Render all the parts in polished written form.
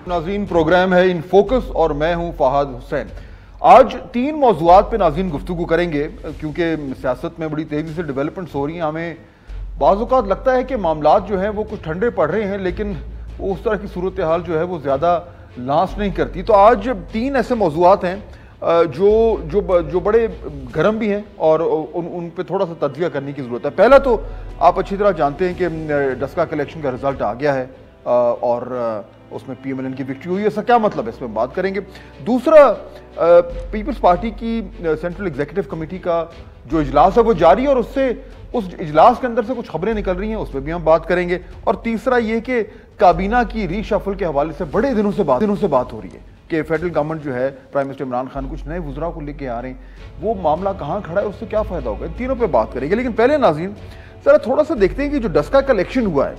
नाज़रीन, प्रोग्राम है in focus और मैं हूं फहाद हुसैन। आज 3 मौज़ूआत पे नाज़रीन गुफ्तगू करेंगे क्योंकि सियासत में बड़ी तेज़ी से डेवलपमेंट्स हो रही हैं। हमें बाज़ औक़ात लगता है कि मामलात जो हैं वो कुछ ठंडे पड़ रहे हैं, लेकिन उस तरह की सूरत हाल जो है वो ज़्यादा लास्ट नहीं करती। तो आज 3 ऐसे मौज़ूआत हैं जो बड़े गर्म भी हैं और उन पे थोड़ा सा तज्ज़िया करने की ज़रूरत है। पहला तो आप अच्छी तरह जानते हैं कि डस्का कलेक्शन का रिजल्ट आ गया है और उसमें PMLN की विक्ट्री हुई है। इसका क्या मतलब है, इसमें बात करेंगे। दूसरा, पीपल्स पार्टी की सेंट्रल एग्जीक्यूटिव कमेटी का जो इजलास है वो जारी है और उससे उस इजलास के अंदर से कुछ खबरें निकल रही हैं, उस पर भी हम बात करेंगे। और तीसरा ये कि काबीना की रीशफल के हवाले से बड़े दिनों से बात हो रही है कि फेडरल गवर्नमेंट जो है, प्राइम मिनिस्टर इमरान खान कुछ नए वुज़रा को लेके आ रहे हैं, वो मामला कहाँ खड़ा है, उससे क्या फ़ायदा होगा, इन तीनों पे बात करेंगे। लेकिन पहले नाज़रीन ज़रा थोड़ा सा देखते हैं कि जो डस्का का इलेक्शन हुआ है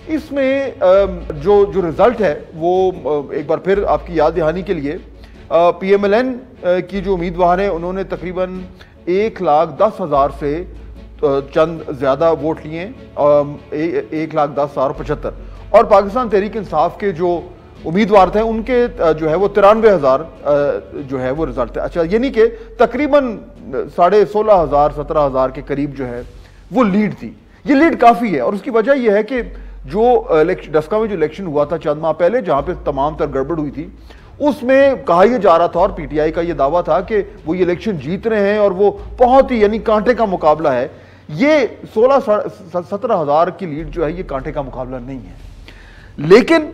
इसमें जो रिजल्ट है वो एक बार फिर आपकी याद दहानी के लिए PMLN की जो उम्मीदवार है उन्होंने तकरीबन 1,10,000 से चंद ज़्यादा वोट लिए, 1,10,075, और पाकिस्तान तहरीक इंसाफ के जो उम्मीदवार थे उनके जो है वो 93,000 जो है वो रिजल्ट है। अच्छा, यानी कि तकरीबन 16,500 17,000 के करीब जो है वो लीड थी। ये लीड काफ़ी है और उसकी वजह यह है कि जो डस्का में जो इलेक्शन हुआ था चंद माह पहले, जहां पे तमाम तर गड़बड़ हुई थी, उसमें कहा यह जा रहा था और PTI का यह दावा था कि वो ये इलेक्शन जीत रहे हैं और वो बहुत ही यानी कांटे का मुकाबला है। ये 16-17,000 की लीड जो है ये कांटे का मुकाबला नहीं है, लेकिन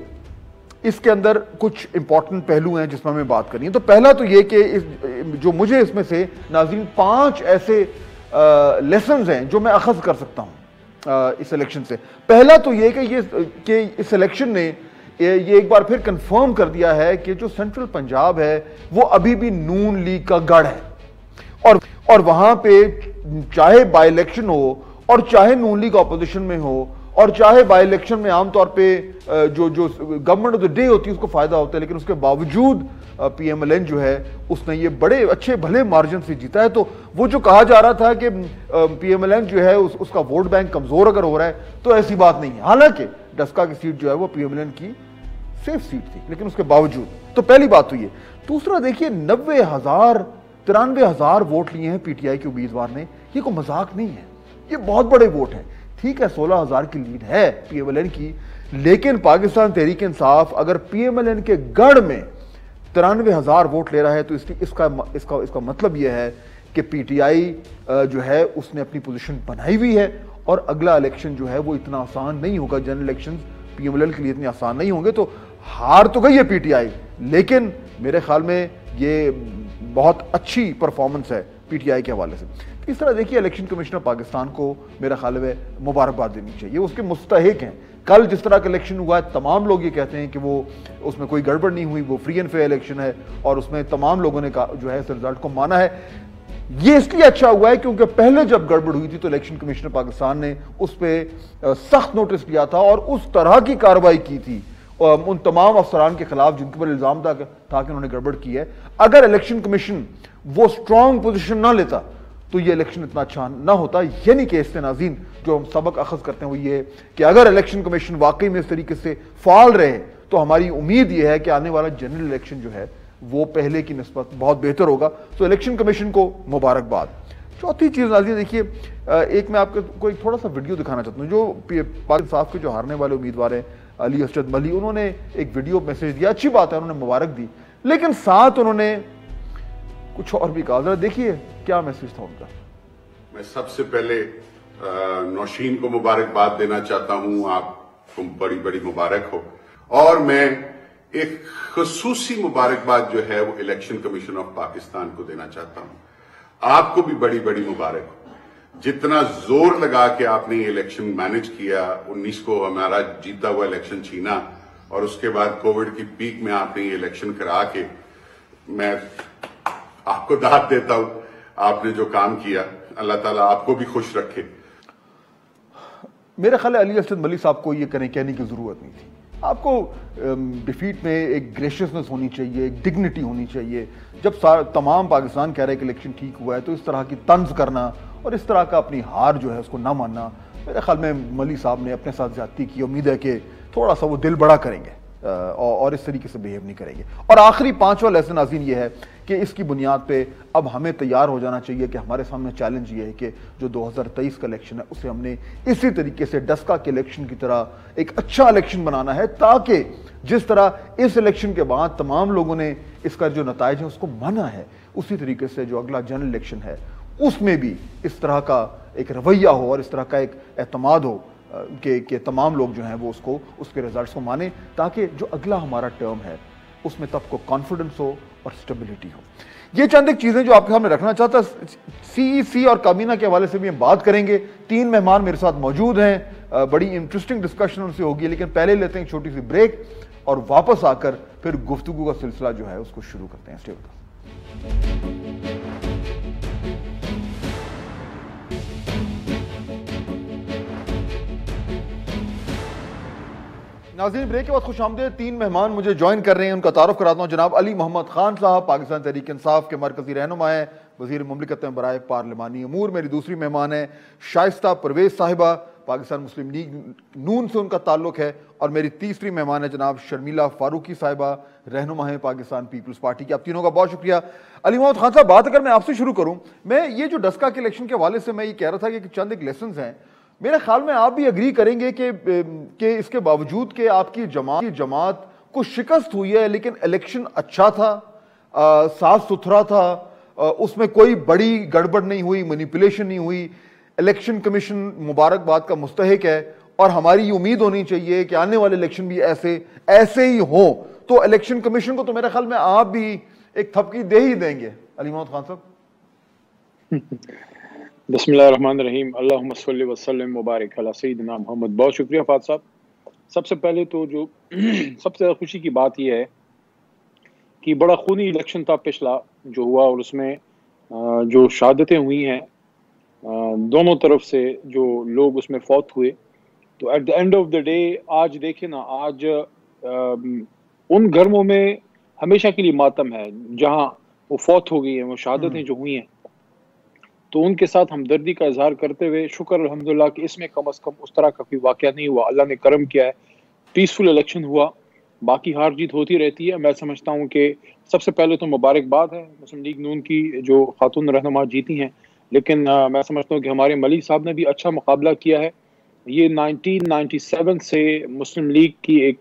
इसके अंदर कुछ इंपॉर्टेंट पहलू हैं जिसमें हमें बात करनी है। तो पहला तो ये कि जो मुझे इसमें से नाज़रीन 5 ऐसे लेसन्स हैं जो मैं अखज़ कर सकता हूं इस इलेक्शन से। पहला तो ये कि इस इलेक्शन ने ये एक बार फिर कंफर्म कर दिया है कि जो सेंट्रल पंजाब है वो अभी भी नून लीग का गढ़ है और वहां पे चाहे बाई इलेक्शन हो और चाहे नून लीग ऑपोजिशन में हो और चाहे बाई इलेक्शन में आमतौर पे जो गवर्नमेंट ऑफ द डे होती है उसको फायदा होता है, लेकिन उसके बावजूद PMLN जो है उसने ये बड़े अच्छे भले मार्जिन से जीता है। तो वो जो कहा जा रहा था कि PMLN जो है उसका वोट बैंक कमजोर अगर हो रहा है, तो ऐसी बात नहीं है। हालांकि डस्का की सीट जो है वो PMLN की सेफ सीट थी, लेकिन उसके बावजूद। तो पहली बात तो ये। दूसरा देखिए, 93,000 वोट लिए हैं PTI के उम्मीदवार ने। ये कोई मजाक नहीं है, ये बहुत बड़े वोट है। ठीक है, 16,000 की लीड है PMLN की, लेकिन पाकिस्तान तहरीक इंसाफ अगर PMLN के गढ़ में 93,000 वोट ले रहा है तो इसका मतलब यह है कि PTI जो है उसने अपनी पोजीशन बनाई हुई है और अगला इलेक्शन जो है वो इतना आसान नहीं होगा। जनरल इलेक्शन PMLN के लिए इतने आसान नहीं होंगे। तो हार तो गई है PTI, लेकिन मेरे ख्याल में ये बहुत अच्छी परफॉर्मेंस है PTI के हवाले से। इस तरह देखिए, इलेक्शन कमिश्नर पाकिस्तान को मेरा ख्याल है मुबारकबाद देनी चाहिए, उसके मुस्तहिक हैं। कल जिस तरह का इलेक्शन हुआ है, तमाम लोग ये कहते हैं कि वो उसमें कोई गड़बड़ नहीं हुई, वो फ्री एंड फेयर इलेक्शन है और उसमें तमाम लोगों ने जो है इस रिजल्ट को माना है। ये इसलिए अच्छा हुआ है क्योंकि पहले जब गड़बड़ हुई थी तो इलेक्शन कमिश्नर पाकिस्तान ने उस पर सख्त नोटिस लिया था और उस तरह की कार्रवाई की थी उन तमाम अफसरान के खिलाफ जिनके पर इल्जाम था कि उन्होंने गड़बड़ की है। अगर इलेक्शन कमीशन वो स्ट्रॉन्ग पोजीशन ना लेता तो ये इलेक्शन इतना अच्छा ना होता। यानी कि इससे नाज़रीन जो हम सबक अखज़ करते हैं वो ये कि अगर इलेक्शन कमीशन वाकई में इस तरीके से फाल रहे तो हमारी उम्मीद ये है कि आने वाला जनरल इलेक्शन जो है वो पहले की निस्बत बहुत बेहतर होगा। तो इलेक्शन कमीशन को मुबारकबाद। चौथी चीज़ नाज़रीन देखिए, एक मैं आपको एक थोड़ा सा वीडियो दिखाना चाहता हूँ। जो पाकिस्तान साफ के जो हारने वाले उम्मीदवार हैं अली असद मली, उन्होंने एक वीडियो मैसेज दिया, अच्छी बात है, उन्होंने मुबारक दी, लेकिन साथ उन्होंने कुछ और भी कहा। जरा देखिए क्या मैसेज था उनका। मैं सबसे पहले नौशीन को मुबारकबाद देना चाहता हूं, आपको बड़ी बड़ी मुबारक हो। और मैं एक खसूसी मुबारकबाद जो है वो इलेक्शन कमीशन ऑफ पाकिस्तान को देना चाहता हूं। आपको भी बड़ी बड़ी मुबारक हो। जितना जोर लगा के आपने ये इलेक्शन मैनेज किया, 19 को हमारा जीता हुआ इलेक्शन छीना और उसके बाद कोविड की पीक में आपने ये इलेक्शन करा के, मैं आपको दाद देता हूं। आपने जो काम किया, अल्लाह ताला आपको भी खुश रखे। मेरे ख्याल अली असद मली साहब को ये कहने की जरूरत नहीं थी। आपको डिफीट में एक ग्रेशियसनेस होनी चाहिए, एक डिग्निटी होनी चाहिए। जब तमाम पाकिस्तान कह रहे कि इलेक्शन ठीक हुआ है तो इस तरह की तंज करना और इस तरह का अपनी हार जो है उसको ना मानना, मेरे ख्याल में मली साहब ने अपने साथ ज्यादती की। उम्मीद है कि थोड़ा सा वो दिल बड़ा करेंगे। और इस तरीके से बिहेव नहीं करेंगे। और आखिरी पांचवा लेसन नाज़रीन ये है कि इसकी बुनियाद पे अब हमें तैयार हो जाना चाहिए कि हमारे सामने चैलेंज ये है कि जो 2023 का इलेक्शन है उसे हमने इसी तरीके से डस्का के इलेक्शन की तरह एक अच्छा इलेक्शन बनाना है, ताकि जिस तरह इस इलेक्शन के बाद तमाम लोगों ने इसका जो नताइज है उसको माना है, उसी तरीके से जो अगला जनरल इलेक्शन है उसमें भी इस तरह का एक रवैया हो और इस तरह का एक एतमाद हो कि तमाम लोग जो हैं वो उसको उसके रिजल्ट्स को माने, ताकि जो अगला हमारा टर्म है उसमें तब को कॉन्फिडेंस हो और स्टेबिलिटी हो। ये चंद एक चीजें जो आपके सामने रखना चाहता, सीईसी और काबीना के हवाले से भी हम बात करेंगे। 3 मेहमान मेरे साथ मौजूद हैं, बड़ी इंटरेस्टिंग डिस्कशन उनसे होगी, लेकिन पहले लेते हैं एक छोटी सी ब्रेक और वापस आकर फिर गुफ्तगू का सिलसिला जो है उसको शुरू करते हैं। Stay with us. नाज़रीन, ब्रेक के बाद खुशामदीद। 3 मेहमान मुझे ज्वाइन कर रहे हैं, उनका तारुफ कराता हूं। जनाब अली मोहम्मद खान साहब पाकिस्तान तहरीक इंसाफ के मरकजी रहनुमा है, वज़ीर मुमलिकत में बराए पार्लिमानी अमूर। मेरी दूसरी मेहमान है शाइस्ता परवेज साहिबा, पाकिस्तान मुस्लिम लीग नून से उनका ताल्लुक है। और मेरी तीसरी मेहमान है जनाब शर्मिला फारूकी साहिबा, रहनुमा है पाकिस्तान पीपल्स पार्टी की। आप तीनों का बहुत शुक्रिया। अली मोहम्मद खान साहब, बात अगर मैं आपसे शुरू करूं, मैं ये जो डस्का के इलेक्शन के हवाले से मैं ये कह रहा था कि चंद एक लेसन हैं, मेरे ख्याल में आप भी एग्री करेंगे कि इसके बावजूद कि आपकी जमात को शिकस्त हुई है, लेकिन इलेक्शन अच्छा था, साफ सुथरा था, उसमें कोई बड़ी गड़बड़ नहीं हुई, मैनिपुलेशन नहीं हुई। इलेक्शन कमीशन मुबारकबाद का मुस्तहिक है और हमारी उम्मीद होनी चाहिए कि आने वाले इलेक्शन भी ऐसे ही हो। तो इलेक्शन कमीशन को तो मेरे ख्याल में आप भी एक थपकी दे ही देंगे। अली मोहम्मद खान साहब। बिस्मिल्लाहिर्रहमानिर्रहीम, अल्लाहुम्मा सल्लि व सल्लिम मुबारक अला सय्यिदिना मोहम्मद। बहुत शुक्रिया फाद साहब। सबसे पहले तो जो सबसे ज़्यादा खुशी की बात यह है कि बड़ा खूनी इलेक्शन था पिछला जो हुआ, और उसमें जो शहादतें हुई हैं दोनों तरफ से, जो लोग उसमें फौत हुए, तो at the end of the day आज देखें ना, आज उन घरों में हमेशा के लिए मातम है जहाँ वो फौत हो गई हैं, वो शहादतें जो हुई हैं, तो उनके साथ हमदर्दी का इजहार करते हुए शुक्र अल्हम्दुलिल्लाह कि इसमें कम अज़ कम उस तरह का कोई वाक़या नहीं हुआ। अल्लाह ने करम किया है, पीसफुल इलेक्शन हुआ। बाकी हार जीत होती रहती है। मैं समझता हूँ कि सबसे पहले तो मुबारकबाद है मुस्लिम लीग नून की जो खातून रहनुमा जीती हैं, लेकिन मैं समझता हूँ कि हमारे मलिक साहब ने भी अच्छा मुकाबला किया है। ये 1997 से मुस्लिम लीग की एक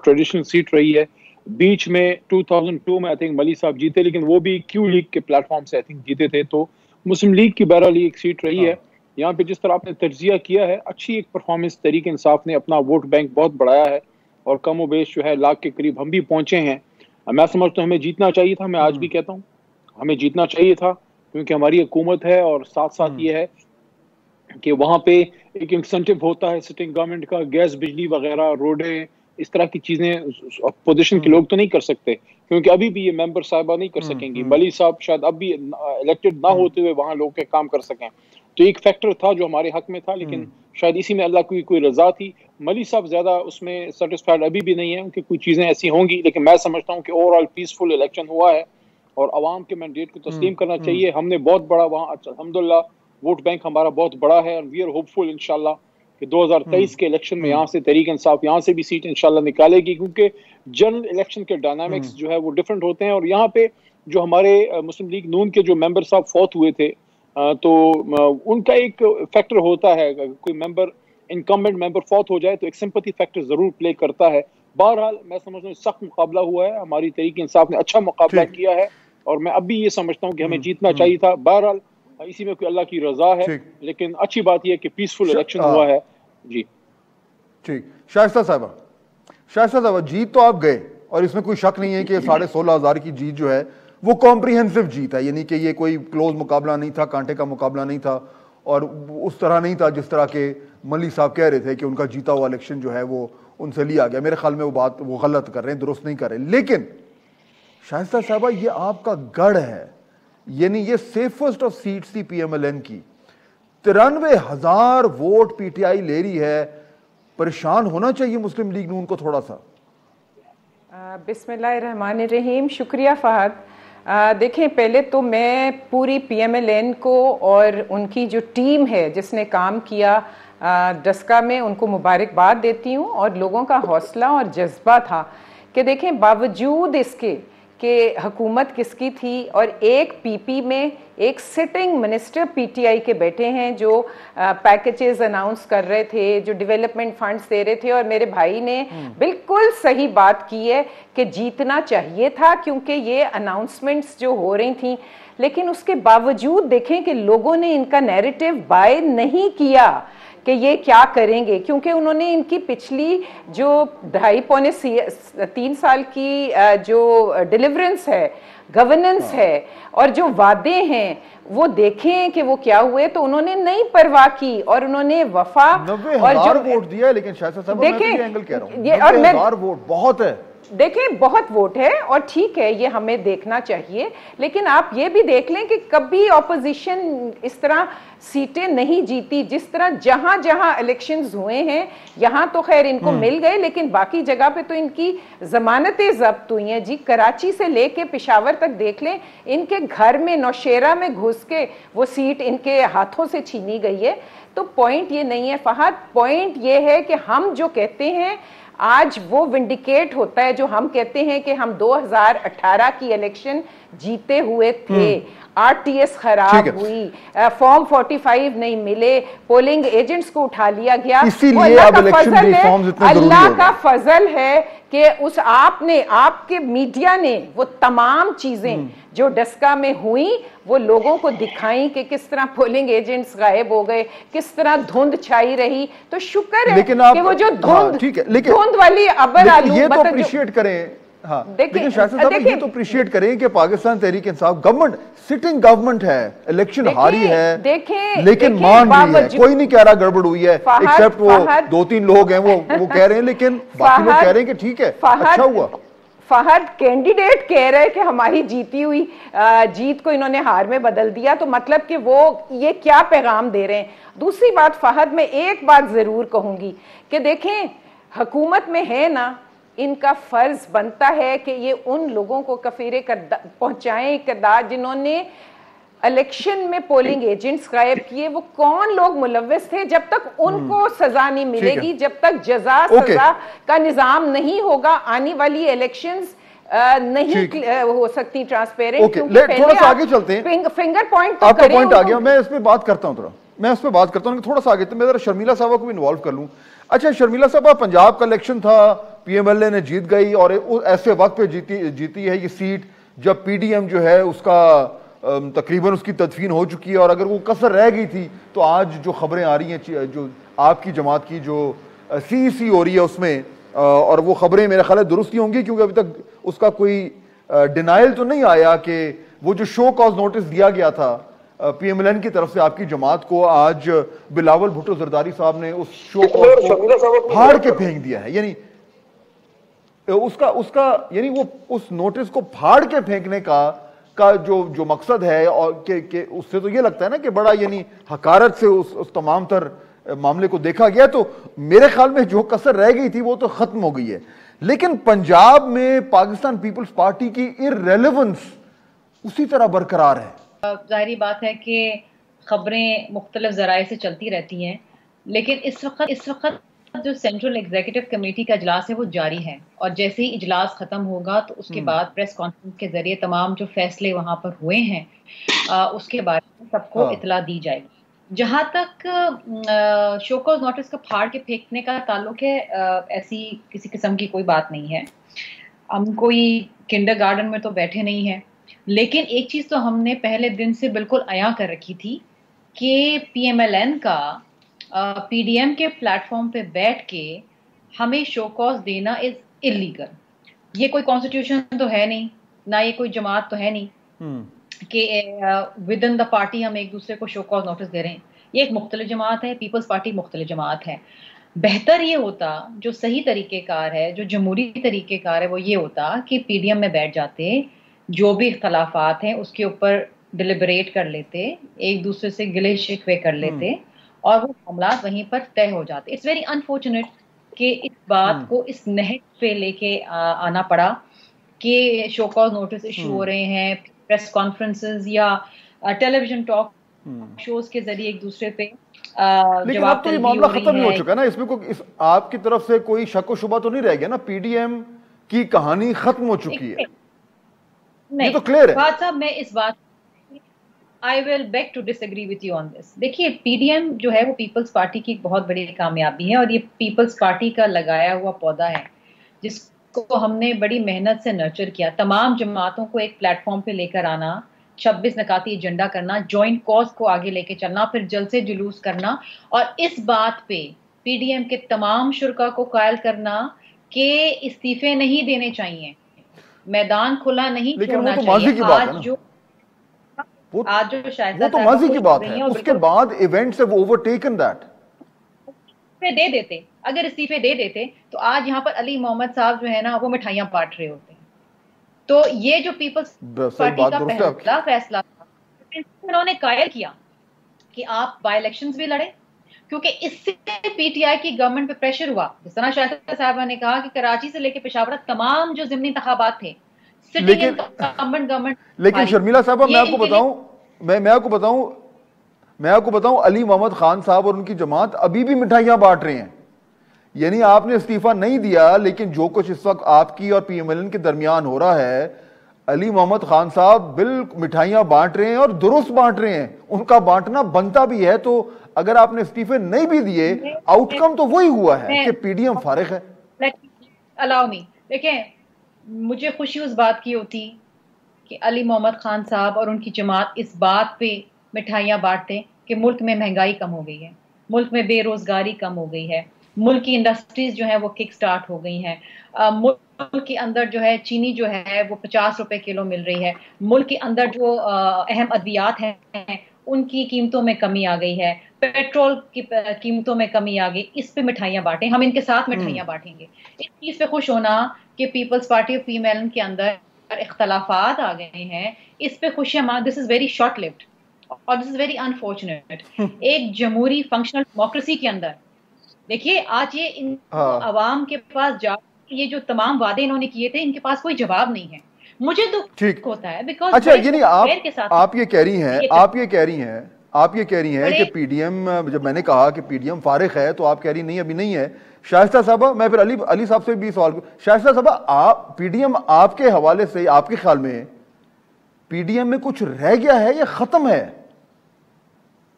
ट्रेडिशनल सीट रही है। बीच में 2002 में आई थिंक मलिक साहब जीते, लेकिन वो भी क्यू लीग के प्लेटफॉर्म से आई थिंक जीते थे। तो मुस्लिम लीग की बहरहाल एक सीट रही है। यहाँ पे जिस तरह आपने तज्जिया किया है, अच्छी एक परफॉर्मेंस तहरीक इंसाफ ने अपना वोट बैंक बहुत बढ़ाया है और कम व बेश जो है लाख के करीब हम भी पहुंचे हैं। मैं समझता हूँ हमें जीतना चाहिए था। मैं आज भी कहता हूँ हमें जीतना चाहिए था, क्योंकि हमारी हुकूमत है और साथ साथ ये है कि वहाँ पे एक इंसेंटिव होता है सिटिंग गवर्नमेंट का, गैस बिजली वगैरह, रोडें, इस तरह की चीजें अपोजिशन के लोग तो नहीं कर सकते, क्योंकि अभी भी ये मेंबर साहिबा नहीं कर सकेंगी। मलिक साहब शायद अब भी इलेक्टेड ना होते हुए वहां लोग के काम कर सकें। तो एक फैक्टर था जो हमारे हक में था, लेकिन शायद इसी में अल्लाह की कोई रजा थी। मलिक साहब ज्यादा उसमें सेटिस्फाइड अभी भी नहीं है, उनकी कुछ चीजें ऐसी होंगी, लेकिन मैं समझता हूँ कि ओवरऑल पीसफुल इलेक्शन हुआ है और अवाम के मैंडेट को तस्लीम करना चाहिए। हमने बहुत बड़ा वहाँ अल्हम्दुलिल्लाह वोट बैंक हमारा बहुत बड़ा है और वी आर होपफुल इंशाल्लाह कि 2023 के इलेक्शन में यहाँ से तहरीक इंसाफ यहाँ से भी सीट इंशाल्लाह निकालेगी, क्योंकि जनरल इलेक्शन के डायनामिक्स जो है वो डिफरेंट होते हैं। और यहाँ पे जो हमारे मुस्लिम लीग नून के जो मेंबर साहब फौत हुए थे, तो उनका एक फैक्टर होता है, कोई मेंबर इनकम्बेंट मेंबर फौत हो जाए तो एक सिंपैथी फैक्टर जरूर प्ले करता है। बहरहाल मैं समझता हूँ सख्त मुकाबला हुआ है, हमारी तहरीक इंसाफ ने अच्छा मुकाबला किया है और मैं अब भी ये समझता हूँ कि हमें जीतना चाहिए था। बहरहाल इसी में कोई अल्लाह की रजा है, लेकिन अच्छी बात यह है कि पीसफुल इलेक्शन हुआ है। जी ठीक। शाइस्ता साहबा, जीत तो आप गए और इसमें कोई शक नहीं है कि 16,500 की जीत जो है वो कॉम्प्रिहेंसिव जीत है, यानी कि ये कोई क्लोज मुकाबला नहीं था, कांटे का मुकाबला नहीं था और उस तरह नहीं था जिस तरह के मलिक साहब कह रहे थे कि उनका जीता हुआ इलेक्शन जो है वो उनसे लिया गया। मेरे ख्याल में वो गलत कर रहे हैं, दुरुस्त नहीं कर रहे। लेकिन शाइस्ता साहबा, ये आपका गढ़ है, यानी ये सेफेस्ट ऑफ सीट्स थी PMLN की, 93,000 वोट PTI ले रही है। परेशान होना चाहिए मुस्लिम लीग नून को थोड़ा सा। बिस्मिल्लाहिर्रहमानिर्रहीम। शुक्रिया फहद। देखें, पहले तो मैं पूरी PMLN को और उनकी जो टीम है जिसने काम किया, डस्का में उनको मुबारकबाद देती हूँ। और लोगों का हौसला और जज्बा था कि देखें, बावजूद इसके कि हुकूमत किसकी थी और एक पीपी में एक सिटिंग मिनिस्टर पीटीआई के बैठे हैं जो पैकेजेस अनाउंस कर रहे थे, जो डेवलपमेंट फंड्स दे रहे थे, और मेरे भाई ने बिल्कुल सही बात की है कि जीतना चाहिए था क्योंकि ये अनाउंसमेंट्स जो हो रही थी। लेकिन उसके बावजूद देखें कि लोगों ने इनका नैरेटिव बाय नहीं किया कि ये क्या करेंगे, क्योंकि उन्होंने इनकी पिछली जो 2.5-3 साल की जो डिलीवरेंस है, गवर्नेंस है और जो वादे हैं वो देखें कि वो क्या हुए, तो उन्होंने नहीं परवाह की और उन्होंने वफा 90,000 वोट दिया। लेकिन शायद साहब मैं भी एंगल कह रहा हूं, 90,000 वोट बहुत है। देखें, बहुत वोट है और ठीक है, ये हमें देखना चाहिए। लेकिन आप ये भी देख लें कि कभी ऑपोजिशन इस तरह सीटें नहीं जीती जिस तरह जहां जहां इलेक्शंस हुए हैं। यहां तो खैर इनको मिल गए, लेकिन बाकी जगह पे तो इनकी जमानतें जब्त हुई हैं जी। कराची से लेके पेशावर तक देख लें, इनके घर में नौशेरा में घुस के वो सीट इनके हाथों से छीनी गई है। तो पॉइंट ये नहीं है फहद, पॉइंट ये है कि हम जो कहते हैं आज वो विंडिकेट होता है जो हम कहते हैं कि हम 2018 की इलेक्शन जीते हुए थे। आरटीएस खराब हुई, फॉर्म 45 नहीं मिले, पोलिंग एजेंट्स को उठा लिया गया। इसीलिए अब इलेक्शन रिफॉर्म्स इतने जरूरी हो गए। अल्लाह का फजल है कि उस आपने, आपके मीडिया ने वो तमाम चीजें जो डस्का में हुई वो लोगों को दिखाई कि किस तरह पोलिंग एजेंट्स गायब हो गए, किस तरह धुंध छाई रही। तो शुक्र है कि वो जो धुंध वाली अबर आलू ये तो अप्रिशिएट करें। हाँ, लेकिन शायद साहब ये तो अप्रिशिएट करें कि Pakistan Tehreek Insaf government, sitting government है, इलेक्शन हारी है, लेकिन मान रही है। कोई नहीं कह रहा गड़बड़ हुई है, एक्सेप्ट वो 2-3 लोग हैं वो कह रहे हैं, लेकिन बाकी लोग कह रहे हैं कि ठीक है, अच्छा हुआ। फहद कैंडिडेट कह रहे हैं कि हमारी जीती हुई जीत को इन्होंने हार में बदल दिया, तो मतलब कि वो ये क्या पैगाम दे रहे हैं। दूसरी बात फहद, मैं एक बात जरूर कहूंगी कि देखें, हुकूमत में है ना, इनका फर्ज बनता है कि ये उन लोगों को कफीरे पहुंचाएं किरदार जिन्होंने इलेक्शन में पोलिंग एजेंट्स गायब किए। वो कौन लोग मुलव्वस थे, जब तक उनको सजा नहीं मिलेगी, जब तक जजा सजा का निजाम नहीं होगा, आने वाली इलेक्शंस नहीं हो सकती ट्रांसपेरेंट। थोड़ा सा आगे चलते हैं, फिंगर पॉइंट तो आपका पॉइंट आ गया, मैं इस पे बात करता हूं, मैं इस पे बात करता हूं, थोड़ा सा आगे तो मैं जरा शर्मिला साहब को भी इन्वॉल्व कर लूं। अच्छा शर्मिला साहब, पंजाब का इलेक्शन था, पीएमएलए ने जीत गई और ऐसे वक्त पे जीती है ये सीट जब पीडीएम जो है उसका तकरीबन उसकी तदफीन हो चुकी है, और अगर वो कसर रह गई थी तो आज जो खबरें आ रही हैं जो आपकी जमात की जो सीईसी हो रही है उसमें, और वो खबरें मेरे ख्याल दुरुस्त ही होंगी क्योंकि अभी तक उसका कोई डिनाइल तो नहीं आया कि वो जो शो कॉज नोटिस दिया गया था पीएमएलएन की तरफ से आपकी जमात को, आज बिलावल भुट्टो जरदारी साहब ने उस शो कॉज फाड़ के फेंक दिया है। यानी उसका यानी वो उस नोटिस को फाड़ के फेंकने का जो मकसद है, और के उससे तो ये लगता है ना कि बड़ा यानी हकारत से उस तमाम तर मामले को देखा गया। तो मेरे ख्याल में जो कसर रह गई थी वो तो खत्म हो गई है, लेकिन पंजाब में पाकिस्तान पीपल्स पार्टी की इररेलेवेंस उसी तरह बरकरार है। जाहिर बात है कि खबरें मुख्तलिफ जराए से चलती रहती हैं, लेकिन इस वक्त जो सेंट्रल एग्जीक्यूटिव कमेटी का इजलास है वो जारी है, और जैसे ही इजलास खत्म होगा तो उसके बाद प्रेस कॉन्फ्रेंस के जरिए तमाम जो फैसले वहां पर हुए हैं उसके बारे में सबको इतला दी जाएगी। जहां तक शोकॉज नोटिस का फाड़ के फेंकने का ताल्लुक है, ऐसी किसी किस्म की कोई बात नहीं है। हम कोई किंडरगार्टन में तो बैठे नहीं हैं, लेकिन एक चीज तो हमने पहले दिन से बिल्कुल आया कर रखी थी कि पीएमएलएन का पीडीएम के प्लेटफॉर्म पे बैठ के हमें शो कॉज देना इज इलीगल। ये कोई कॉन्स्टिट्यूशन तो है नहीं, ना ये कोई जमात तो है नहीं कि विद इन द पार्टी हम एक दूसरे को शो कॉज नोटिस दे रहे हैं। ये एक मुख्तलिफ जमात है, पीपल्स पार्टी मुख्तलिफ जमात है। बेहतर ये होता, जो सही तरीक़ेकार है, जो जमहूरी तरीक़ेकार है, वो ये होता कि पीडीएम में बैठ जाते, जो भी इख्तलाफात हैं उसके ऊपर डिलिबरेट कर लेते, एक दूसरे से गिले शिकवे कर लेते और वो मामलात वहीं पर तय हो जाते। इट्स वेरी अनफॉर्चुनेट कि इस बात को इस नहज पे लेके आना पड़ा कि शो कॉज नोटिस इशू हो रहे हैं, प्रेस कॉन्फ्रेंसेस या टेलीविजन टॉक शोज के जरिए एक दूसरे पे लेकिन अब तो ये मामला खत्म नहीं हो चुका है ना, इसमें कोई आपकी तरफ से कोई शक व शुबा तो नहीं रह गया ना, पीडीएम की कहानी खत्म हो चुकी है, नहीं, ये तो क्लियर है। बात साहब, मैं इस बात I will beg to disagree with you on this. देखिए, पीडीएम जो है वो पीपल्स पार्टी की एक बहुत बड़ी कामयाबी है और ये पीपल्स पार्टी का लगाया हुआ पौधा है जिसको हमने बड़ी मेहनत से नर्चर किया। तमाम जमातों को एक प्लेटफॉर्म पे लेकर आना, 26 नकाती एजेंडा करना, जॉइंट कॉज को आगे लेके चलना, फिर जलसे जुलूस करना और इस बात पे पीडीएम के तमाम शुरा को कायल करना कि इस्तीफे नहीं देने चाहिए, मैदान खुला नहीं छोड़ना चाहिए। आज जो शायद वो तो माजी की बात है, उसके बाद इवेंट्स हैव ओवरटेकन दैट। दे देते, अगर इस्तीफे दे देते तो आज यहाँ पर अली मोहम्मद साहब जो है ना वो मिठाइयां बांट रहे होते हैं। तो ये जो पीपल्स पार्टी का पहला फैसला था, उन्होंने कायल किया कि आप बाय इलेक्शंस भी लड़े, क्योंकि इससे पीटीआई की गवर्नमेंट पे प्रेशर हुआ। जिस तरह शाहिस्ता साहबा ने कहा कि कराची से लेकर पेशावर तमाम जो ज़िमनी इंतखाबात थे, लेकिन शर्मिला साहब, मैं आपको बताऊं अली मोहम्मद खान साहब और उनकी जमात अभी भी मिठाइयां बांट रहे हैं। यानी आपने इस्तीफा नहीं दिया, लेकिन जो कुछ इस वक्त आपकी और पीएमएलएन के दरमियान हो रहा है, अली मोहम्मद खान साहब बिल्कुल मिठाइयां बांट रहे हैं और दुरुस्त बांट रहे हैं, उनका बांटना बनता भी है। तो अगर आपने इस्तीफे नहीं भी दिए, आउटकम तो वही हुआ है कि पीडीएम फारिग है। अलाउ मी, देखें, मुझे खुशी उस बात की होती कि अली मोहम्मद खान साहब और उनकी जमात इस बात पे मिठाइयाँ बांटते कि मुल्क में महंगाई कम हो गई है, मुल्क में बेरोजगारी कम हो गई है, मुल्क की इंडस्ट्रीज जो है वो किक स्टार्ट हो गई हैं, मुल्क के अंदर जो है चीनी जो है वो 50 रुपए किलो मिल रही है, मुल्क के अंदर जो अहम अद्वियात हैं उनकी कीमतों में कमी आ गई है, पेट्रोल की कीमतों में कमी आ गई। इस पे मिठाइयाँ बांटें, हम इनके साथ मिठाइयाँ बांटेंगे। इस चीज़ पे खुश होना कि पीपल्स पार्टी और पीएमएलएन के अंदर इख्तलाफात आ गए हैं, इस पे खुशियाँ, this is very short lived और दिस इज वेरी अनफॉर्चुनेट। एक जमहूरी फंक्शनल डेमोक्रेसी के अंदर देखिए आज ये इन अवाम के पास जा, ये जो तमाम वादे इन्होंने किए थे, इनके पास कोई जवाब नहीं है। मुझे दुख होता है बिकॉज़ अच्छा, ये नहीं आप ये कह रही हैं कि पीडीएम, जब मैंने कहा कि पीडीएम फारिग है तो आप कह रही नहीं अभी नहीं है। शाइस्ता साहबा, मैं फिर अली साहब से भी सवाल, शाइस्ता साहबा, आप पीडीएम आपके हवाले से, आपके ख्याल में पीडीएम में कुछ रह गया है या खत्म है?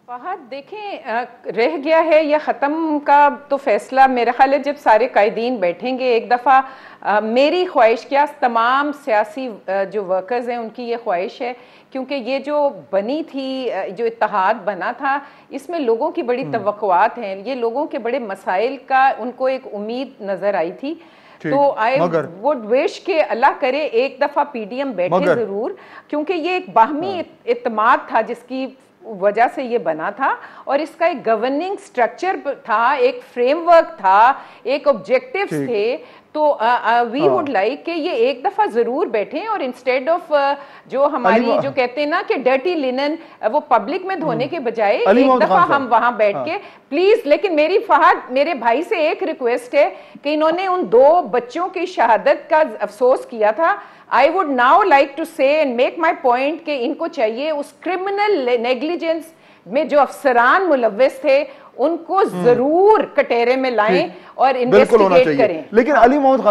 फहद, देखें, रह गया है या ख़त्म का तो फैसला मेरा ख्याल है जब सारे कायदीन बैठेंगे एक दफ़ा। मेरी ख्वाहिश, क्या तमाम सियासी जो वर्कर्स हैं उनकी ये ख्वाहिश है, क्योंकि ये जो बनी थी, जो इत्तेहाद बना था, इसमें लोगों की बड़ी तवक्कुआत हैं, ये लोगों के बड़े मसाइल का उनको एक उम्मीद नज़र आई थी। तो आई वुड विश के अल्लाह करे एक दफ़ा पीडीएम बैठे ज़रूर, क्योंकि ये एक बाहमी इत्तेमाद था जिसकी वजह से ये बना था और इसका एक गवर्निंग स्ट्रक्चर था, एक फ्रेमवर्क था, एक ऑब्जेक्टिव्स थे। तो वी वुड लाइक कि ये एक दफा जरूर बैठें और इंस्टेड ऑफ जो हमारी जो कहते हैं ना कि डर्टी लिनन वो पब्लिक में धोने के बजाय एक दफा हम वहां बैठ के प्लीज। लेकिन मेरी फहद, मेरे भाई से एक रिक्वेस्ट है कि इन्होंने उन 2 बच्चों की शहादत का अफसोस किया था। I would now like to say and make my point कि इनको चाहिए उस क्रिमिनल नेग्लिजेंस में जो अफसरान मुलव्वस थे उनको जरूर कटहरे में लाएं और इन्वेस्टिगेट करें। लेकिन अली मोहम्मद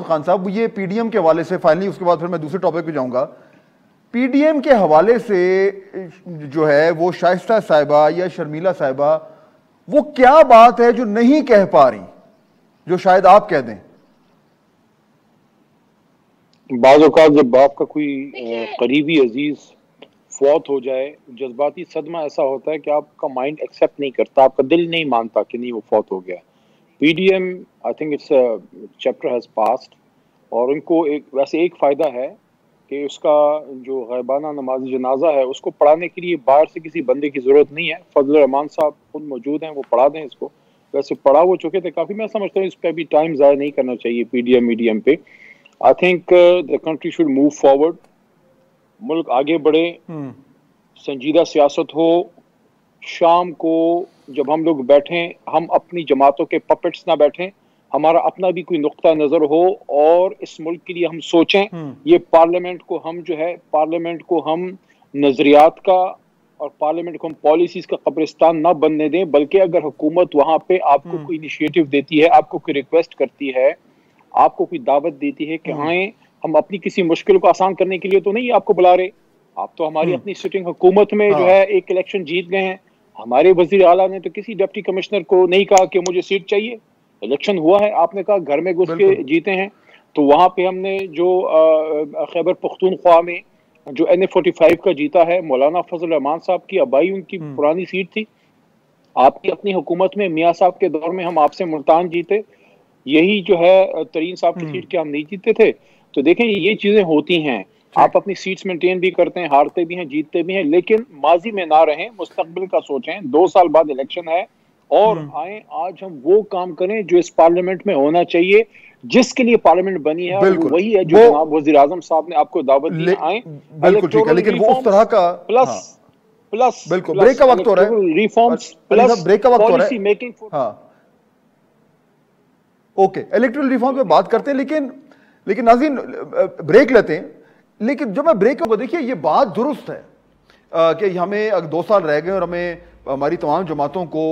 खान साहब, ये पीडीएम के हवाले से फाइनली, उसके बाद फिर मैं दूसरे टॉपिक पे जाऊंगा। पीडीएम के हवाले से जो है वो शाइस्ता साहिबा या शर्मिला साहिबा, वो क्या बात है जो नहीं कह पा रही, जो शायद आप कह दें? बाज़ औक़ात जब बाप का कोई करीबी अजीज फौत हो जाए, जज्बाती सदमा ऐसा होता है कि आपका माइंड एक्सेप्ट नहीं करता, आपका दिल नहीं मानता कि नहीं वो फौत हो गया। PDM, I think it's chapter has passed और उनको वैसे एक फ़ायदा है कि उसका जो ग़ैबाना नमाज जनाजा है उसको पढ़ाने के लिए बाहर से किसी बंदे की ज़रूरत नहीं है। फजल रहमान साहब खुद मौजूद हैं, वो पढ़ा दें इसको। वैसे पढ़ा वो चुके थे काफ़ी, मैं समझता हूँ इस पर भी टाइम ज़ाया नहीं करना चाहिए पीडीएम मीडियम पे। I think the country should move forward, मुल्क आगे बढ़े, संजीदा सियासत हो। शाम को जब हम लोग बैठें, हम अपनी जमातों के पपेट्स ना बैठें, हमारा अपना भी कोई नुक्ता नज़र हो और इस मुल्क के लिए हम सोचें। ये पार्लियामेंट को हम जो है, पार्लियामेंट को हम नजरियात का और पार्लियामेंट को हम पॉलिसीज का कब्रिस्तान ना बनने दें, बल्कि अगर हुकूमत वहां पे आपको कोई इनिशिएटिव देती है, आपको कोई रिक्वेस्ट करती है, आपको कोई दावत देती है कि हाँ हम अपनी किसी मुश्किल को आसान करने के लिए तो नहीं आपको बुला रहे, आप तो हमारी अपनी सिटिंग हुकूमत में जो है एक इलेक्शन जीत गए हैं। हमारे वजीर आला ने तो किसी डिप्टी कमिश्नर को नहीं कहा कि मुझे सीट चाहिए, इलेक्शन हुआ है, आपने कहा घर में घुस के जीते हैं। तो वहां पे हमने जो खैबर पख्तूनख्वा में जो NA-45 का जीता है, मौलाना फजल रहमान साहब की आबाई उनकी पुरानी सीट थी। आपकी अपनी हुकूमत में मियाँ साहब के दौर में हम आपसे मुल्तान जीते, यही जो है तरीन साहब की सीट के हम नहीं जीते थे। तो देखें ये चीजें होती हैं, आप अपनी सीट्स मेंटेन भी करते हैं, हारते भी हैं, जीतते भी हैं, लेकिन माजी में ना रहें, मुस्तकबिल का सोचें। 2 साल बाद इलेक्शन है और आए आज हम वो काम करें जो इस पार्लियामेंट में होना चाहिए, जिसके लिए पार्लियामेंट बनी है, और वही है जो जनाब वजीर आज़म साहब ने आपको दावत दी। आए बिल्कुल ठीक है, लेकिन वो उस तरह का प्लस बिल्कुल ब्रेक का वक्त हो रहा है, रिफॉर्म्स प्लस ब्रेक का वक्त हो रहा है, policy making. Okay, electoral reform पे बात करते हैं, लेकिन नाज़रीन ब्रेक लेते हैं। लेकिन जब मैं ब्रेक को देखिए, ये बात दुरुस्त है कि हमें 2 साल रह गए और हमें हमारी तमाम जमातों को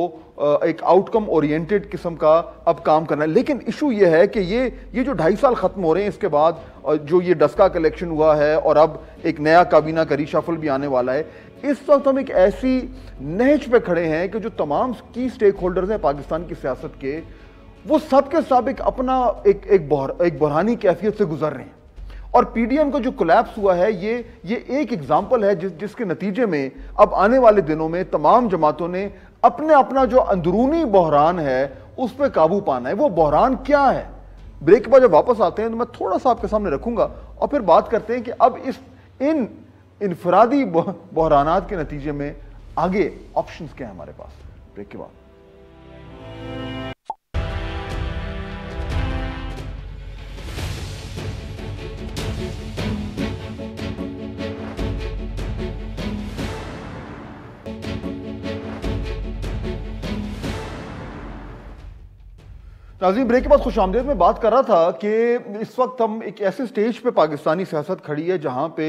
एक आउटकम ओरिएंटेड किस्म का अब काम करना है। लेकिन इशू ये है कि ये जो 2.5 साल खत्म हो रहे हैं, इसके बाद जो ये डस्का कलेक्शन हुआ है और अब एक नया काबीना का रीशफल भी आने वाला है, इस वक्त हम एक ऐसी नहज पे खड़े हैं कि जो तमाम की स्टेक होल्डर्स हैं पाकिस्तान की सियासत के, वो सब के सब एक अपना एक बहरानी कैफियत से गुजर रहे हैं। और पीडीएम का जो कोलैप्स हुआ है, ये एक एग्जाम्पल है जिसके नतीजे में अब आने वाले दिनों में तमाम जमातों ने अपना जो अंदरूनी बहरान है उस पर काबू पाना है। वो बहरान क्या है? ब्रेक के बाद जब वापस आते हैं तो मैं थोड़ा सा आपके सामने रखूंगा और फिर बात करते हैं कि अब इन इनफरादी बहरानात के नतीजे में आगे ऑप्शंस क्या है हमारे पास। ब्रेक के बाद नाज़रीन, ब्रेक के बाद खुशामदीद में बात कर रहा था कि इस वक्त हम एक ऐसे स्टेज पे पाकिस्तानी सियासत खड़ी है जहां पे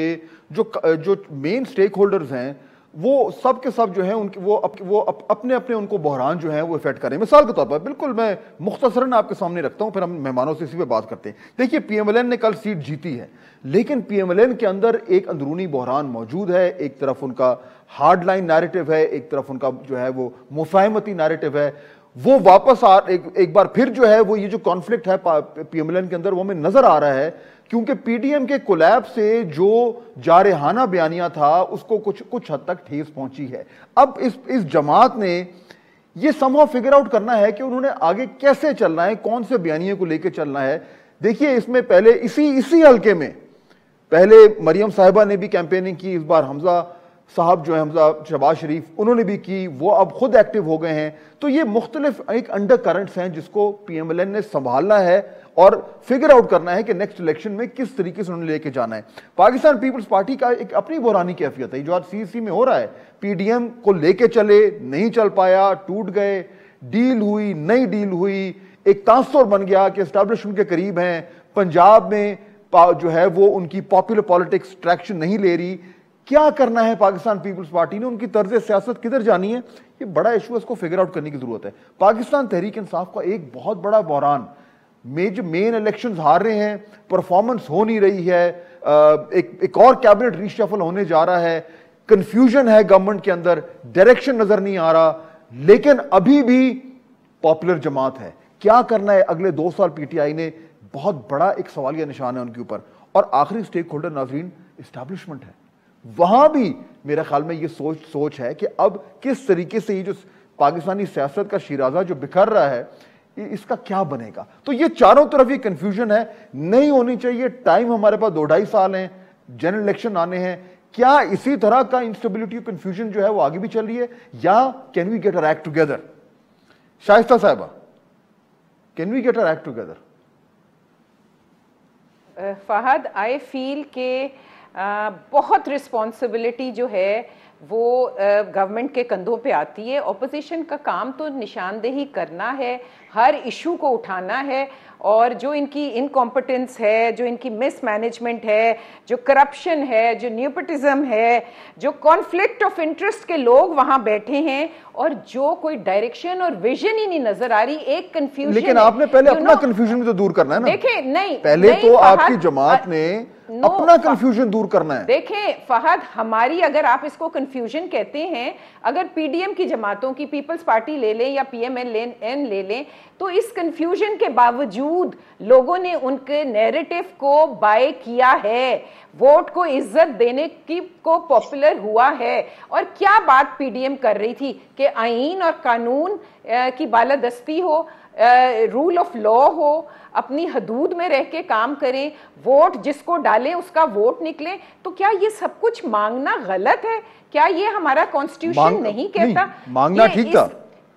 जो मेन स्टेक होल्डर्स हैं वो सब के सब जो है वो अपने उनको बहरान जो है वो इफेक्ट करें। मिसाल के तौर पर बिल्कुल मैं मुख्तसरन आपके सामने रखता हूं, फिर हम मेहमानों से इसी पे बात करते हैं। देखिए, PMLN ने कल सीट जीती है, लेकिन PMLN के अंदर एक अंदरूनी बहरान मौजूद है। एक तरफ उनका हार्ड लाइन नैरेटिव है, एक तरफ उनका जो है वो मुफाहमती नैरेटिव है। वो वापस एक बार फिर जो है वो ये जो कॉन्फ्लिक्ट है PMLN के अंदर वो हमें नजर आ रहा है, क्योंकि पीडीएम के कोलैप्स से जो जारहाना बयानिया था उसको कुछ हद तक ठेस पहुंची है। अब इस जमात ने ये समहाउ फिगर आउट करना है कि उन्होंने आगे कैसे चलना है, कौन से बयानिए को लेकर चलना है। देखिए, इसमें पहले इसी हल्के में पहले मरियम साहिबा ने भी कैंपेनिंग की, इस बार हमजा साहब जो है हमजा शहबाज शरीफ उन्होंने भी की, वो अब खुद एक्टिव हो गए हैं। तो ये मुख्तलिफ एक अंडर करंट्स हैं जिसको PMLN ने संभालना है और फिगर आउट करना है कि नेक्स्ट इलेक्शन में किस तरीके से उन्होंने लेके जाना है। पाकिस्तान पीपल्स पार्टी का एक अपनी बहरानी कैफियत है जो आज CEC में हो रहा है। पीडीएम को लेके चले, नहीं चल पाया, टूट गए, डील हुई, नई डील हुई, एक तासुर बन गया कि एस्टैब्लिशमेंट के करीब हैं। पंजाब में जो है वो उनकी पॉपुलर पॉलिटिक्स ट्रैक्शन नहीं ले रही। क्या करना है पाकिस्तान पीपल्स पार्टी ने, उनकी तर्ज सियासत किधर जानी है, ये बड़ा इशू है, इसको फिगर आउट करने की जरूरत है। पाकिस्तान तहरीक इंसाफ का एक बहुत बड़ा बहरान, मेन इलेक्शंस हार रहे हैं, परफॉर्मेंस हो नहीं रही है, एक और कैबिनेट रीशफल होने जा रहा है, कंफ्यूजन है गवर्नमेंट के अंदर, डायरेक्शन नजर नहीं आ रहा, लेकिन अभी भी पॉपुलर जमात है। क्या करना है अगले 2 साल PTI ने, बहुत बड़ा एक सवालिया निशान है उनके ऊपर। और आखिरी स्टेक होल्डर नाजरीन एस्टैब्लिशमेंट है। वहां भी मेरे ख्याल में ये सोच है कि अब किस तरीके से ये जो पाकिस्तानी सियासत का शिराजा जो बिखर रहा है, इसका क्या बनेगा। तो ये चारों तरफ ये कंफ्यूजन है, नहीं होनी चाहिए। टाइम हमारे पास 2-2.5 साल हैं, जनरल इलेक्शन आने हैं। क्या इसी तरह का इंस्टेबिलिटी कंफ्यूजन जो है वो आगे भी चल रही है, या can we get our act together? Shaista साहिबा, can we get our act together? Fahad, I feel के बहुत रिस्पॉन्सिबिलिटी जो है वो गवर्नमेंट के कंधों पे आती है। ऑपोजिशन का काम तो निशानदेही करना है, हर इशू को उठाना है, और जो इनकी इनकॉम्पिटेंस है, जो इनकी मिसमैनेजमेंट है, जो करप्शन है, जो न्यूपोटिज्म है, जो कॉन्फ्लिक्ट ऑफ इंटरेस्ट के लोग वहां बैठे हैं, और जो कोई डायरेक्शन और विजन ही नहीं नजर आ रही, एक कंफ्यूजन। लेकिन आपने पहले अपना कंफ्यूजन भी तो दूर करना है ना। देखें, नहीं पहले तो आपकी जमात ने अपना कंफ्यूजन दूर करना है। देखें फहद, हमारी, अगर आप इसको कंफ्यूजन कहते हैं, अगर पीडीएम की जमातों की पीपल्स पार्टी ले लें या पीएमएलएन ले लें, तो इस कंफ्यूजन के बावजूद लोगों ने उनके नैरेटिव को बाय किया है, वोट को इज्जत देने की को पॉपुलर हुआ है। और क्या बात पीडीएम कर रही थी कि आईन और कानून की बालादस्ती हो, रूल ऑफ लॉ हो, अपनी हदूद में रह के काम करें, वोट जिसको डालें उसका वोट निकले। तो क्या ये सब कुछ मांगना गलत है? क्या ये हमारा कॉन्स्टिट्यूशन नहीं कहता? मांगना ठीक था,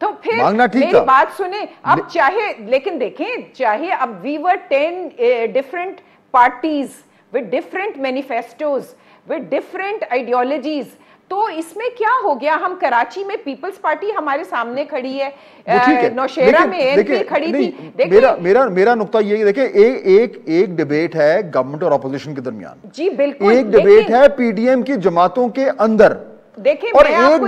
तो फिर मेरी बात सुने। अब चाहे, लेकिन देखें, चाहे अब we were 10 different parties with different manifestos with different ideologies, तो इसमें क्या हो गया? हम कराची में पीपल्स पार्टी हमारे सामने खड़ी है, नौशेरा में एनपी खड़ी थी। मेरा नुक्ता ये है, देखिए एक डिबेट है गवर्नमेंट और ऑपोजिशन के दरमियान, जी बिल्कुल, एक डिबेट है पीडीएम की जमातों के अंदर, देखिए, और एक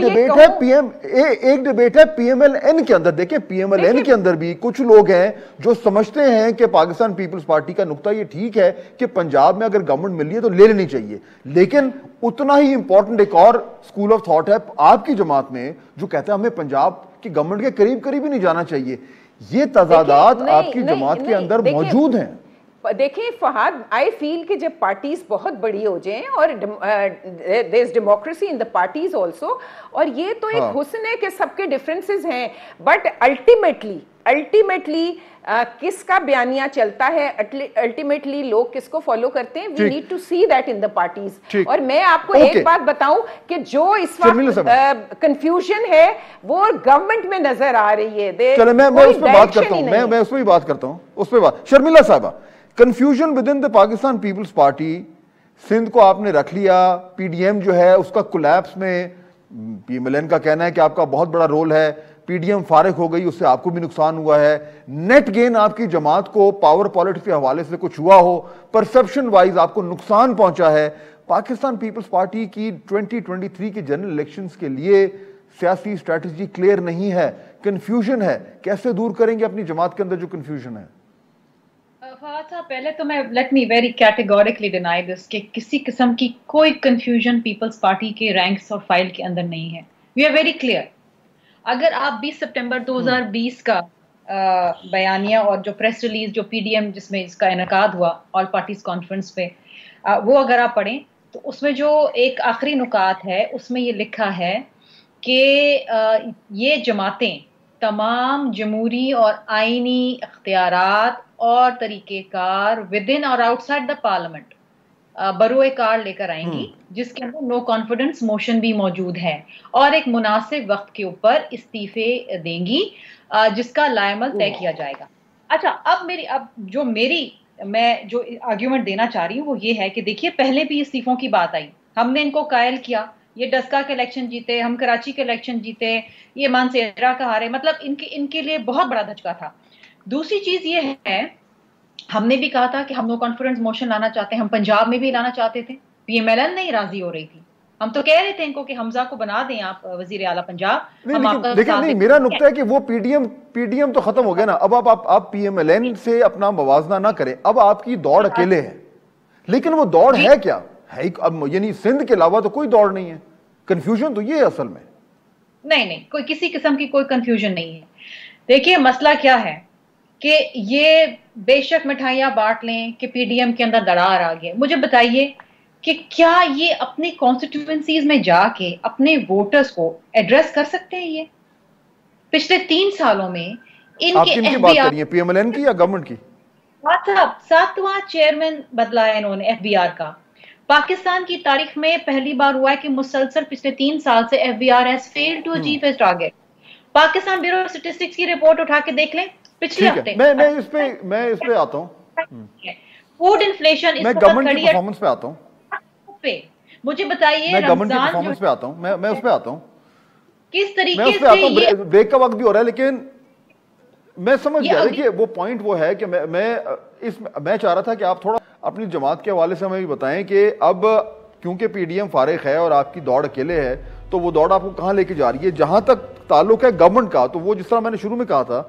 डिबेट है पीएमएलएन के अंदर। देखिए पीएमएलएन के अंदर भी कुछ लोग हैं जो समझते हैं कि पाकिस्तान पीपल्स पार्टी का नुक्ता ये ठीक है कि पंजाब में अगर गवर्नमेंट मिल रही है तो ले लेनी चाहिए, लेकिन उतना ही इंपॉर्टेंट एक और स्कूल ऑफ थॉट है आपकी जमात में जो कहता है हमें पंजाब की गवर्नमेंट के करीब ही नहीं जाना चाहिए। ये तजादात आपकी जमात के अंदर मौजूद हैं। देखिए फहद, आई फील कि जब पार्टीज बहुत बड़ी हो जाएं और there is democracy in the parties also, और ये तो एक हुस्न है कि सबके डिफरेंसेस हैं, बट अल्टीमेटली किसका बयानिया चलता है, अल्टीमेटली लोग किसको फॉलो करते हैं, we need to see that in the parties. और मैं आपको एक बात बताऊं कि जो इस वक्त कंफ्यूजन है वो गवर्नमेंट में नजर आ रही है। चलो मैं उस पर बात करता हूं, मैं उस पर भी बात करता हूं, उस पर बात। शर्मिला साहबा, confusion within the Pakistan Peoples Party, Sindh को आपने रख लिया, पीडीएम जो है उसका कोलैप्स में पीएमएलएन का कहना है कि आपका बहुत बड़ा रोल है, पीडीएम फारिग हो गई, उससे आपको भी नुकसान हुआ है, नेट गेन आपकी जमात को पावर पॉलिटिक्स के हवाले से कुछ हुआ हो, परसेप्शन वाइज आपको नुकसान पहुंचा है। पाकिस्तान पीपल्स पार्टी की 2023 के जनरल इलेक्शंस के लिए सियासी स्ट्रैटेजी क्लियर नहीं है, कंफ्यूजन है, कैसे दूर करेंगे अपनी जमात के अंदर जो कंफ्यूजन है? पहले तो मैं let me very categorically deny this कि किसी किस्म की कोई कंफ्यूजन पीपल्स पार्टी के रैंक्स और फाइल के अंदर नहीं है। We are very clear. अगर आप 20 सितंबर 2020 का बयानिया और जो प्रेस रिलीज जो पीडीएम जिसमें इसका इनकाद हुआ ऑल पार्टीज कॉन्फ्रेंस पे, वो अगर आप पढ़ें तो उसमें जो एक आखिरी नुकात है उसमें ये लिखा है कि ये जमातें तमाम जमहूरी और आईनी इख्तियारात और तरीक़ेकार विद इन और आउटसाइड द पार्लियामेंट बरोए कार लेकर आएंगी, जिसके अंदर नो कॉन्फिडेंस मोशन भी मौजूद है, और एक मुनासिब वक्त के ऊपर इस्तीफे देंगी जिसका लायमल तय किया जाएगा। अच्छा, अब मैं जो आर्ग्यूमेंट देना चाह रही हूँ वो ये है कि देखिए, पहले भी इस्तीफों की बात आई, हमने इनको कायल किया, ये डस्का के इलेक्शन जीते, हम कराची के इलेक्शन जीते, ये मानसेरा का हारे, मतलब इनके लिए बहुत बड़ा धचका था। दूसरी चीज ये है, हमने भी कहा था कि हम नो कॉन्फिडेंस मोशन लाना चाहते हैं, हम पंजाब में भी लाना चाहते थे, पीएमएलएन नहीं राजी हो रही थी, हम तो कह रहे थे इनको कि हमजा को बना दें आप वजीर आला पंजाब। लेकिन मेरा नुक्ता है कि वो पीडीएम तो खत्म हो गया ना, अब आप पीएमएलएन से अपना मवाजना ना करें, अब आपकी दौड़ अकेले है। लेकिन वो दौड़ है क्या है, अब यानी सिंध के अलावा तो कोई दौड़ नहीं है। कंफ्यूजन तो ये है असल में। नहीं, कोई किसी किस्म की कोई कंफ्यूजन नहीं है। देखिए मसला क्या है कि ये बेशक मिठाइयां बांट लें कि पीडीएम के अंदर दरार आ गया, मुझे बताइए कि क्या ये अपनी कॉन्स्टिट्यूएंसीज में जाके अपने वोटर्स को एड्रेस कर सकते हैं? ये पिछले 3 सालों में इनके बात करिए, पीएमएलएन की या गवर्नमेंट की? 7वां चेयरमैन बदला है इन्होंने एफबीआर का। पाकिस्तान की तारीख में पहली बार हुआ है कि मुसलसल पिछले 3 साल से FBR has failed to achieve its target. Pakistan Bureau Statistics की रिपोर्ट उठा के देख लें पिछले हफ्ते। मैं इस पे आता हूं। फूड इन्फ्लेशन, मैं गवर्नमेंट की परफॉर्मेंस पे आता हूं। मुझे बताइए मैं गवर्नमेंट की रमजान परफॉर्मेंस पे आता हूं, मैं उस पे आता हूं, किस मैं तरीके उस पे आता से ये हूं। ब्रेक का वक्त भी हो रहा है, लेकिन मैं समझ ये गया। अभी देखिए वो पॉइंट वो है कि मैं चाह रहा था कि आप थोड़ा अपनी जमात के हवाले से हमें भी बताएं कि अब क्योंकि पीडीएम फारिग है और आपकी दौड़ अकेले है, तो वो दौड़ आपको कहां लेके जा रही है। जहां तक ताल्लुक है गवर्नमेंट का, तो वो जिस तरह मैंने शुरू में कहा था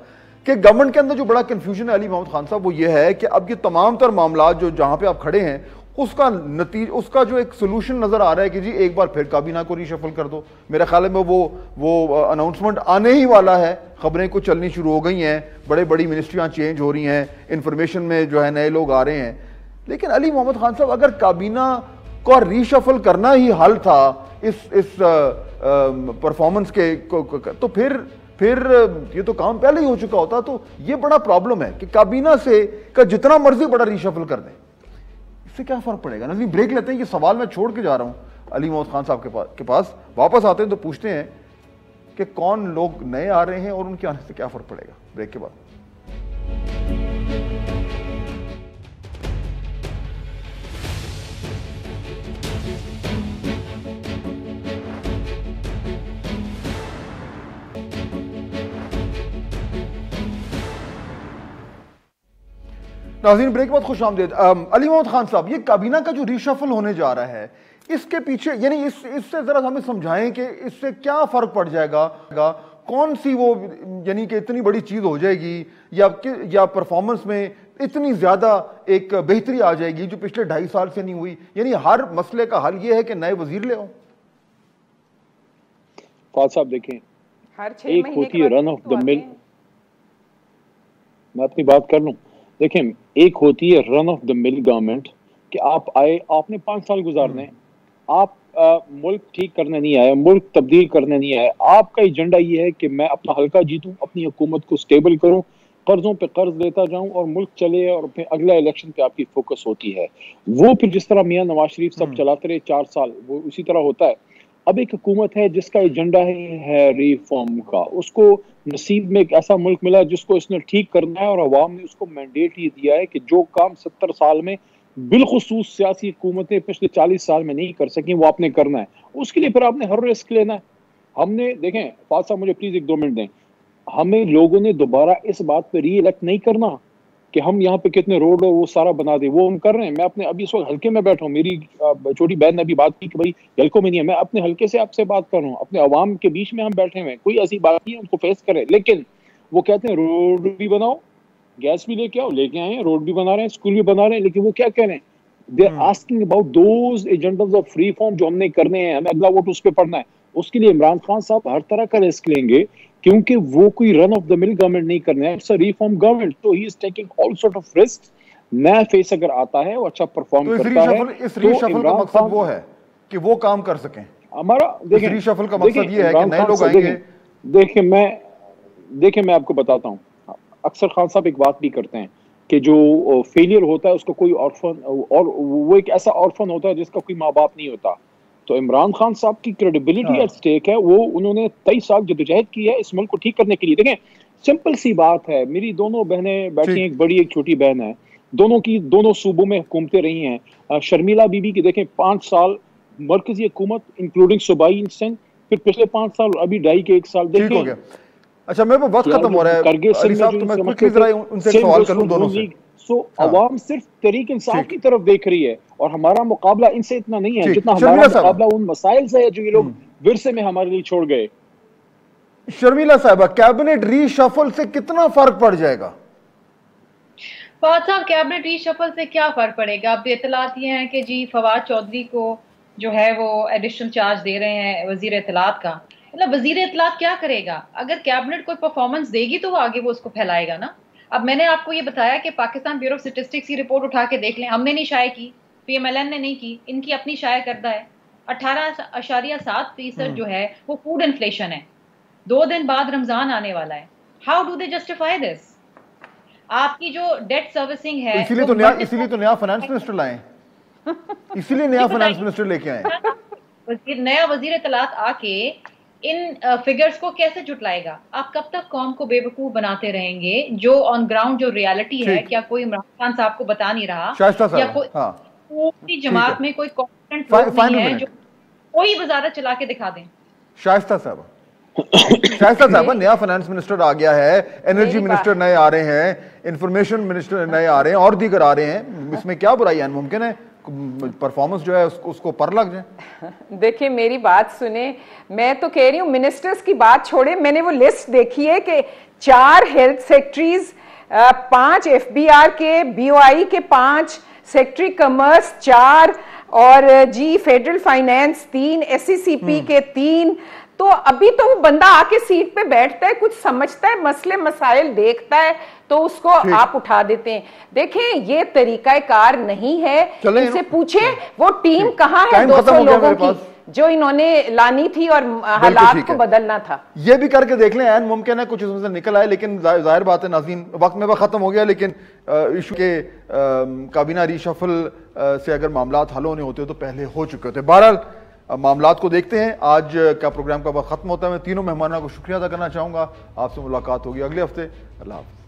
कि गवर्नमेंट के अंदर जो बड़ा कंफ्यूजन है अली मोहम्मद खान साहब, वो ये है कि अब ये तमाम तर मामला जो जहां पे आप खड़े हैं, उसका जो एक सोल्यूशन नजर आ रहा है कि जी एक बार फिर काबीना को रीशफल कर दो। मेरे ख्याल में वो अनाउंसमेंट आने ही वाला है, खबरें कुछ चलनी शुरू हो गई हैं, बड़े बड़ी मिनिस्ट्रियां चेंज हो रही हैं, इंफॉर्मेशन में जो है नए लोग आ रहे हैं। लेकिन अली मोहम्मद खान साहब, अगर काबीना को रीशफल करना ही हल था इस परफॉर्मेंस के तो फिर ये तो काम पहले ही हो चुका होता। तो ये बड़ा प्रॉब्लम है कि काबीना से का जितना मर्जी बड़ा रीशफल कर दें, इससे क्या फर्क पड़ेगा। नज़ीम ब्रेक लेते हैं, ये सवाल मैं छोड़ के जा रहा हूं अली मोहम्मद खान साहब के पास। वापस आते हैं तो पूछते हैं कि कौन लोग नए आ रहे हैं और उनके आने से क्या फर्क पड़ेगा। ब्रेक के बाद। नाज़रीन ब्रेक के बाद खुश आमदीद। अली मोहम्मद खान साहब, ये काबीना का जो रीशफल होने जा रहा है, इसके पीछे यानी इससे जरा हमें समझाएं कि इससे क्या फर्क पड़ जाएगा, कौन सी वो यानी कि इतनी बड़ी चीज हो जाएगी या परफॉर्मेंस में इतनी ज्यादा एक बेहतरी आ जाएगी जो पिछले 2.5 साल से नहीं हुई। यानी हर मसले का हल ये है कि नए वजीर ले आओ। फाद साहब देखें, एक होती है रन ऑफ द मिल, मैं अपनी बात कर लूं। देखें, एक होती है run of the mill government कि आप आए, आपने 5 साल गुजारने, आप मुल्क ठीक करने नहीं आए, मुल्क तब्दील करने नहीं आए। आपका एजेंडा ये है कि मैं अपना हल्का जीतूं, अपनी हुकूमत को स्टेबल करूं, कर्जों पे कर्ज लेता जाऊं और मुल्क चले, और फिर अगला इलेक्शन पे आपकी फोकस होती है। वो फिर जिस तरह मियां नवाज शरीफ सब चलाते रहे 4 साल, वो उसी तरह होता है। अब एक हुकूमत है जिसका एजेंडा है रिफॉर्म का, उसको नसीब में एक ऐसा मुल्क मिला जिसको इसने ठीक करना है, और अवाम ने उसको मैंडेट ही दिया है कि जो काम 70 साल में बिलखुसूस सियासी हुकूमतें पिछले 40 साल में नहीं कर सकी, वो आपने करना है। उसके लिए फिर आपने हर रिस्क लेना है। हमने देखें फाद साहब, मुझे प्लीज 1-2 मिनट दें। हमें लोगों ने दोबारा इस बात पर री इलेक्ट नहीं करना कि हम यहाँ पे कितने रोड और वो सारा बना दे, वो हम कर रहे हैं। मैं अपने अभी इस वक्त हल्के में बैठा हूँ, मेरी छोटी बहन ने अभी बात की कि भाई हल्कों में नहीं है, मैं अपने हल्के से आपसे बात कर रहा हूँ, अपने अवाम के बीच में हम बैठे हुए हैं, कोई ऐसी बात नहीं है, उनको फेस करें। लेकिन वो कहते हैं रोड भी बनाओ, गैस भी लेके आओ, लेके आए हैं, रोड भी बना रहे हैं, स्कूल भी बना रहे हैं, लेकिन वो क्या कह रहे हैं, they are asking about those agendas of reform जो हमने करने हैं, हमें अगला वोट उस पर पड़ना है। उसके लिए इमरान खान साहब हर तरह का रिस्क लेंगे, क्योंकि वो कोई run of the mill government नहीं करना है, इट्स अ रिफॉर्म गवर्नमेंट, तो he is taking all sort of risk. नया फेस अगर आता है, वो अच्छा परफॉर्म करता है, इस रीशफल का मकसद वो है कि वो काम कर सकें। हमारा देखिए रीशफल का मकसद ये है कि नए लोग आएंगे। देखिए मैं आपको बताता हूँ, अक्सर खान साहब एक बात भी करते हैं कि जो फेलियर होता है उसको कोई ऑर्फन, और वो एक ऐसा ऑर्फन होता है जिसका कोई माँ बाप नहीं होता। तो इमरान खान साहब की क्रेडिबिलिटी एट स्टेक है। वो उन्होंने 23 साल जद्दोजहद की है इस मुल्क को ठीक करने के लिए। देखें, सिंपल सी बात है, मेरी दोनों बहनें बैठी हैं, एक बड़ी एक छोटी बहन है, दोनों सूबों में हुकूमतें रही हैं। शर्मिला बीबी की देखें 5 साल मरकजी हुकूमत इंक्लूडिंग सूबाई सिंध, फिर पिछले 5 साल, अभी 2.5 साल देखें। अच्छा, मेरे वक्त खत्म हो रहा है अली साहब, तो मैं क्विकली जरा उनसे एक सवाल कर लूं दोनों से। अवाम सिर्फ तहरीक इंसाफ की तरफ देख रही है, और हमारा मुकाबला इनसे इतना नहीं है जितना हमारा मुकाबला उन मसाइल से है जो ये लोग विरसे में हमारे लिए छोड़ गए। शर्मिला साहबा, कैबिनेट रीशफल से कितना फर्क पड़ जाएगा? फवाद साहब, कैबिनेट रीशफल से क्या फर्क पड़ेगा? अब इतलात ये हैं कि जी फवाद चौधरी को जो है वो एडिशनल चार्ज दे रहे हैं वजीर इत्तलात का। मतलब वजीर इत्तलात क्या करेगा? अगर कैबिनेट कोई परफॉर्मेंस देगी तो वो आगे वो उसको फैलाएगा ना। अब मैंने आपको ये बताया कि पाकिस्तान ब्यूरो ऑफ स्टैटिस्टिक्स की रिपोर्ट उठा के देख लें, हमने नहीं शाया की, PMLN ने नहीं की, इनकी अपनी शाया करदा है। 18.7% जो है वो फूड इन्फ्लेशन है। 2 दिन बाद रमजान आने वाला है। How do they justify this? आपकी जो डेट सर्विसिंग है, इसीलिए तो नया फाइनेंस मिनिस्टर लाए, इसीलिए नया फाइनेंस मिनिस्टर लेके आए। नया वजीर इत्तलात आके इन फिगर्स को कैसे जुटलाएगा? आप कब तक कौम को बेवकूफ बनाते रहेंगे? जो ऑन ग्राउंड जो रियलिटी है, क्या कोई इमरान खान साहब को बता नहीं रहा, या कोई पूरी जमात में कोई नहीं है जो कोई वजारत चला के दिखा दें। शाइस्ता साहब, शाइस्ता साहब, नया फाइनेंस मिनिस्टर आ गया है, एनर्जी मिनिस्टर नए आ रहे हैं, इंफॉर्मेशन मिनिस्टर नए आ रहे हैं और दीगर आ रहे हैं, इसमें क्या बुराई है? मुमकिन है परफॉर्मेंस जो है उसको पर लग जाए। देखिए मेरी बात सुने, मैं तो कह रही हूँ मिनिस्टर्स की बात छोड़े, मैंने वो लिस्ट देखी है कि 4 हेल्थ सेक्रेटरीज, 5 FBR के, BOI के 5, सेक्रेटरी कॉमर्स 4 और जी फेडरल फाइनेंस 3, SECP के 3। तो अभी तो वो बंदा आके सीट पे बैठता है, कुछ समझता है, मसले मसाइल देखता है, तो उसको आप उठा देते हैं। देखें ये तरीकाकार नहीं है, इनसे पूछे वो टीम कहाँ है 200 लोगों की जो इन्होंने लानी थी और हालात को बदलना था। ये भी करके देख लें, मुमकिन है कुछ उसमें से निकल आए, लेकिन जाहिर बात है नाज़रीन वक्त में खत्म हो गया, लेकिन इशू के काबीना रीशफल से अगर मामलात हल होने होते तो पहले हो चुके होते। बहरहाल मामलात को देखते हैं। आज का प्रोग्राम का वक्त खत्म होता है। मैं तीनों मेहमानों को शुक्रिया अदा करना चाहूंगा। आपसे मुलाकात होगी अगले हफ्ते। अल्लाह हाफ़िज़।